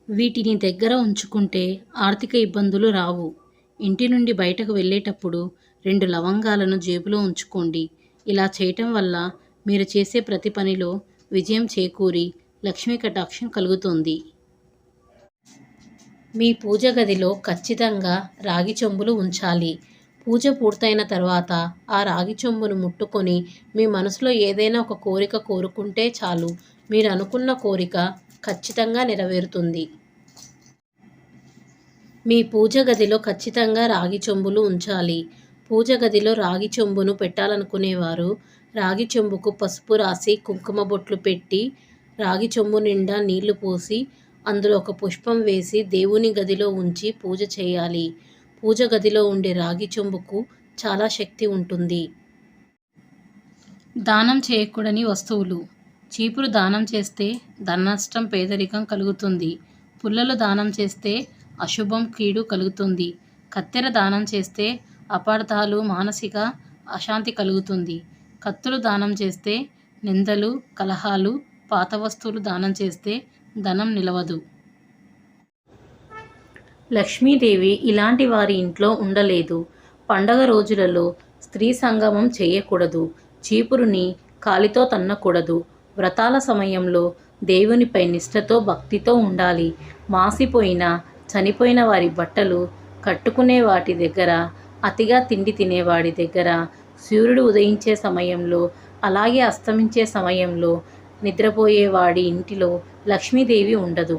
వీటిని దగ్గర ఉంచుకుంటే ఆర్థిక ఇబ్బందులు రావు. ఇంటి నుండి బయటకు వెళ్ళేటప్పుడు 2 లవంగాలను జేబులో ఉంచుకోండి. ఇలా చేయటం వల్ల మీరు చేసే ప్రతి పనిలో విజయం చేకూరి లక్ష్మీ కటాక్షం కలుగుతుంది. మీ పూజ గదిలో ఖచ్చితంగా రాగి చెంబులు ఉంచాలి. పూజ పూర్తయిన తర్వాత ఆ రాగి చెంబును ముట్టుకొని మీ మనసులో ఏదైనా ఒక కోరిక కోరుకుంటే చాలు, మీరు అనుకున్న కోరిక ఖచ్చితంగా నెరవేరుతుంది. మీ పూజ గదిలో ఖచ్చితంగా రాగి చెంబులు ఉంచాలి. పూజ గదిలో రాగి చెంబును పెట్టాలనుకునేవారు రాగి చెంబుకు పసుపు రాసి కుంకుమ బొట్లు పెట్టి రాగి చెంబు నిండా నీళ్లు పోసి అందులో ఒక పుష్పం వేసి దేవుని గదిలో ఉంచి పూజ చేయాలి. పూజ గదిలో ఉండే రాగి చెంబుకు చాలా శక్తి ఉంటుంది. దానం చేయకూడని వస్తువులు. చీపురు దానం చేస్తే ధననష్టం, పేదరికం కలుగుతుంది. పుల్లలు దానం చేస్తే అశుభం, కీడు కలుగుతుంది. కత్తెర దానం చేస్తే అపార్థాలు, మానసిక అశాంతి కలుగుతుంది. కత్తులు దానం చేస్తే నిందలు, కలహాలు. పాత వస్తువులు దానం చేస్తే ధనం నిలవదు. లక్ష్మీదేవి ఇలాంటి వారి ఇంట్లో ఉండలేదు. పండగ రోజులలో స్త్రీ సంగమం చేయకూడదు. చీపురుని కాలితో తన్నకూడదు. వ్రతాల సమయంలో దేవునిపై నిష్ఠతో, భక్తితో ఉండాలి. మాసిపోయిన, చనిపోయిన వారి బట్టలు కట్టుకునే వాటి దగ్గర, అతిగా తిండి తినేవాడి దగ్గర, సూర్యుడు ఉదయించే సమయంలో అలాగే అస్తమించే సమయంలో నిద్రపోయేవాడి ఇంటిలో లక్ష్మీదేవి ఉండదు.